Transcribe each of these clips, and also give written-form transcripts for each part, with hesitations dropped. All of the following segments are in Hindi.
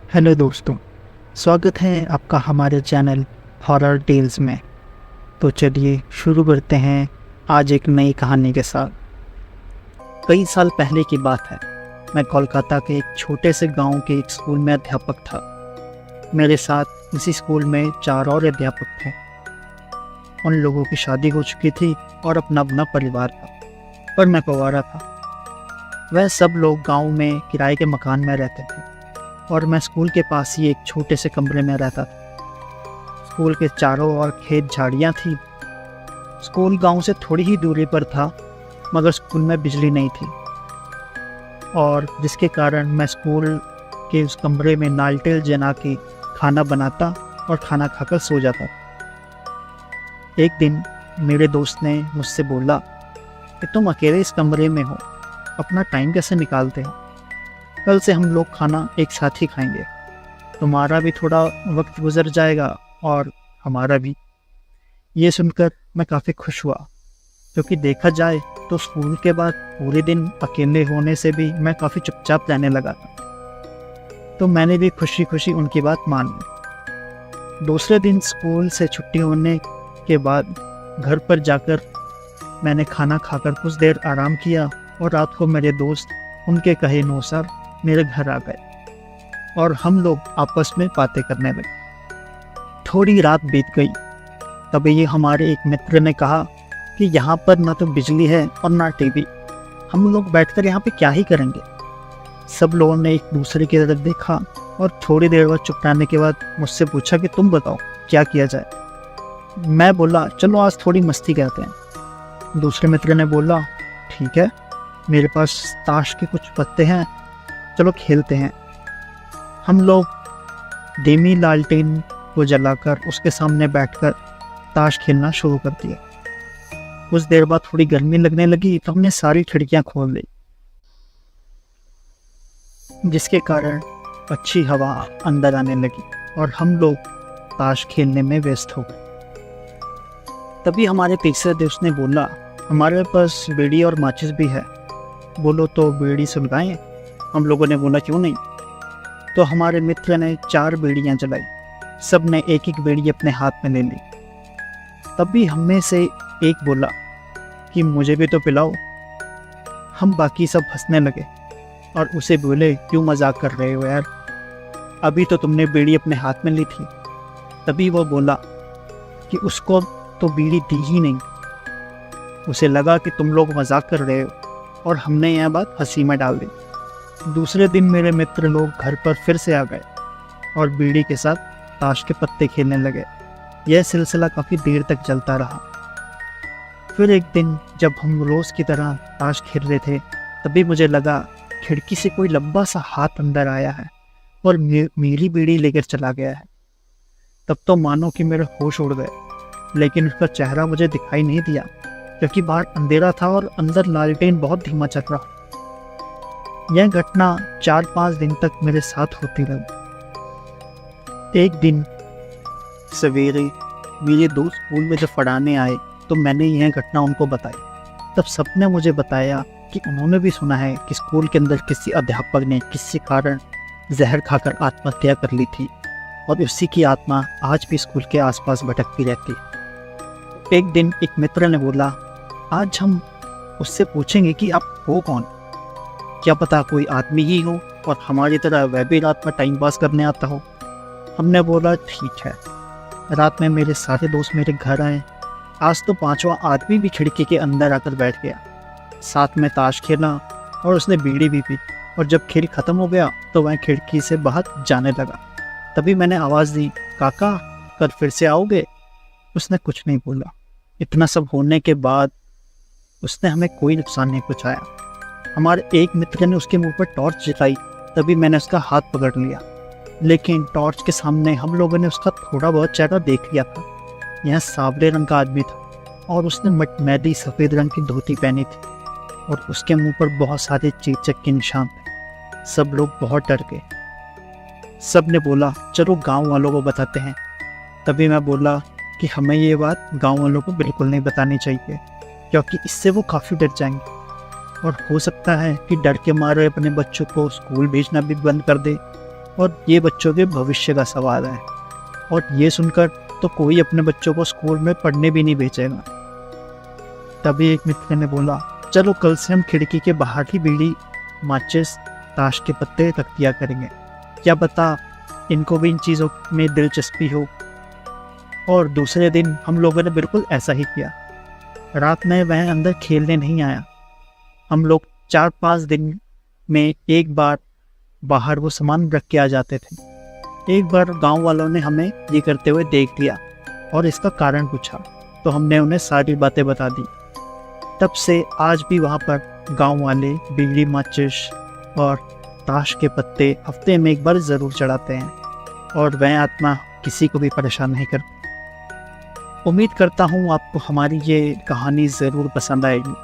हेलो दोस्तों, स्वागत है आपका हमारे चैनल हॉरर टेल्स में। तो चलिए शुरू करते हैं आज एक नई कहानी के साथ। कई साल पहले की बात है। मैं कोलकाता के एक छोटे से गांव के एक स्कूल में अध्यापक था। मेरे साथ इसी स्कूल में 4 और अध्यापक थे। उन लोगों की शादी हो चुकी थी और अपना अपना परिवार था, पर मैं कुंवारा था। वह सब लोग गांव में किराए के मकान में रहते थे और मैं स्कूल के पास ही एक छोटे से कमरे में रहता था। स्कूल के चारों ओर खेत झाड़ियाँ थी। स्कूल गांव से थोड़ी ही दूरी पर था, मगर स्कूल में बिजली नहीं थी, और जिसके कारण मैं स्कूल के उस कमरे में नालटेल जला के खाना बनाता और खाना खाकर सो जाता। एक दिन मेरे दोस्त ने मुझसे बोला कि तुम अकेले इस कमरे में हो, अपना टाइम कैसे निकालते हो? कल से हम लोग खाना एक साथ ही खाएंगे। तुम्हारा भी थोड़ा वक्त गुजर जाएगा और हमारा भी। ये सुनकर मैं काफ़ी खुश हुआ, क्योंकि देखा जाए तो स्कूल के बाद पूरे दिन अकेले होने से भी मैं काफ़ी चुपचाप रहने लगा था। तो मैंने भी खुशी खुशी उनकी बात मान ली। दूसरे दिन स्कूल से छुट्टी होने के बाद घर पर जाकर मैंने खाना खाकर कुछ देर आराम किया, और रात को मेरे दोस्त उनके कहे अनुसार मेरे घर आ गए और हम लोग आपस में बातें करने लगे। थोड़ी रात बीत गई, तभी ये हमारे एक मित्र ने कहा कि यहाँ पर ना तो बिजली है और ना टीवी, हम लोग बैठकर यहाँ पे क्या ही करेंगे। सब लोगों ने एक दूसरे की तरफ देखा और थोड़ी देर बाद चुप रहने के बाद मुझसे पूछा कि तुम बताओ क्या किया जाए। मैं बोला चलो आज थोड़ी मस्ती करते हैं। दूसरे मित्र ने बोला ठीक है, मेरे पास ताश के कुछ पत्ते हैं, चलो खेलते हैं। हम लोग धीमी लालटेन को जलाकर उसके सामने बैठकर ताश खेलना शुरू कर दिया। कुछ देर बाद थोड़ी गर्मी लगने लगी तो हमने सारी खिड़कियां खोल दी, जिसके कारण अच्छी हवा अंदर आने लगी और हम लोग ताश खेलने में व्यस्त हो गए। तभी हमारे तीसरे दोस्त ने बोला हमारे पास बीड़ी और माचिस भी है, बोलो तो बीड़ी सुलगाएं। हम लोगों ने बोला क्यों नहीं। तो हमारे मित्र ने 4 बीड़ियां जलाई। सब ने एक एक बीड़ी अपने हाथ में ले ली। तभी हम में से एक बोला कि मुझे भी तो पिलाओ। हम बाकी सब हंसने लगे और उसे बोले क्यों मजाक कर रहे हो यार, अभी तो तुमने बीड़ी अपने हाथ में ली थी। तभी वो बोला कि उसको तो बीड़ी दी ही नहीं। उसे लगा कि तुम लोग मजाक कर रहे हो और हमने यह बात हंसी में डाल दी। दूसरे दिन मेरे मित्र लोग घर पर फिर से आ गए और बीड़ी के साथ ताश के पत्ते खेलने लगे। यह सिलसिला काफ़ी देर तक चलता रहा। फिर एक दिन जब हम रोज़ की तरह ताश खेल रहे थे, तभी मुझे लगा खिड़की से कोई लंबा सा हाथ अंदर आया है और मेरी बीड़ी लेकर चला गया है। तब तो मानो कि मेरे होश उड़ गए, लेकिन उसका चेहरा मुझे दिखाई नहीं दिया, क्योंकि बाहर अंधेरा था और अंदर लालटेन बहुत धीमा चल रहा। यह घटना 4-5 दिन तक मेरे साथ होती रही। एक दिन सवेरे मेरे दोस्त स्कूल में जब पढ़ाने आए तो मैंने यह घटना उनको बताई। तब सबने मुझे बताया कि उन्होंने भी सुना है कि स्कूल के अंदर किसी अध्यापक ने किसी कारण जहर खाकर आत्महत्या कर ली थी, और उसी की आत्मा आज भी स्कूल के आसपास भटकती रहती। एक दिन एक मित्र ने बोला आज हम उससे पूछेंगे कि आप हो कौन, क्या पता कोई आदमी ही हो और हमारी तरह वह भी रात में टाइम पास करने आता हो। हमने बोला ठीक है। रात में मेरे सारे दोस्त मेरे घर आए। आज तो 5वां आदमी भी खिड़की के अंदर आकर बैठ गया। साथ में ताश खेला और उसने बीड़ी भी पी, और जब खेल ख़त्म हो गया तो वह खिड़की से बाहर जाने लगा। तभी मैंने आवाज़ दी काका कल फिर से आओगे? उसने कुछ नहीं बोला। इतना सब होने के बाद उसने हमें कोई नुकसान नहीं पहुँचाया। हमारे एक मित्र ने उसके मुंह पर टॉर्च जलाई, तभी मैंने उसका हाथ पकड़ लिया, लेकिन टॉर्च के सामने हम लोगों ने उसका थोड़ा बहुत चेहरा देख लिया था। यह सांवले रंग का आदमी था और उसने मटमैली सफ़ेद रंग की धोती पहनी थी और उसके मुंह पर बहुत सारे चेचक के निशान थे। सब लोग बहुत डर गए। सब ने बोला चलो गांव वालों को बताते हैं। तभी मैं बोला कि हमें ये बात गांव वालों को बिल्कुल नहीं बतानी चाहिए, क्योंकि इससे वो काफ़ी डर जाएंगे और हो सकता है कि डर के मारे अपने बच्चों को स्कूल भेजना भी बंद कर दे और ये बच्चों के भविष्य का सवाल है। और ये सुनकर तो कोई अपने बच्चों को स्कूल में पढ़ने भी नहीं भेजेगा। तभी एक मित्र ने बोला, चलो कल से हम खिड़की के बाहर ही बीड़ी, माचिस, ताश के पत्ते रख दिया करेंगे। क्या पता इनको भी इन चीज़ों में दिलचस्पी हो। और दूसरे दिन हम लोगों ने बिल्कुल ऐसा ही किया। रात में वह अंदर खेलने नहीं आया। हम लोग 4-5 दिन में एक बार बाहर वो सामान रख के आ जाते थे। एक बार गांव वालों ने हमें ये करते हुए देख लिया और इसका कारण पूछा, तो हमने उन्हें सारी बातें बता दी। तब से आज भी वहाँ पर गांव वाले बीड़ी, माचिस और ताश के पत्ते हफ्ते में एक बार ज़रूर चढ़ाते हैं और वह आत्मा किसी को भी परेशान नहीं करती। उम्मीद करता हूँ आपको हमारी ये कहानी ज़रूर पसंद आएगी।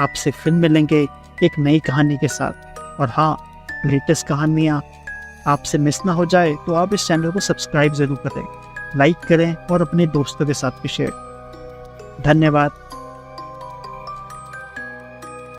आपसे फिर मिलेंगे एक नई कहानी के साथ। और हाँ, लेटेस्ट कहानियाँ आपसे मिस ना हो जाए तो आप इस चैनल को सब्सक्राइब ज़रूर करें, लाइक करें और अपने दोस्तों के साथ भी शेयर। धन्यवाद।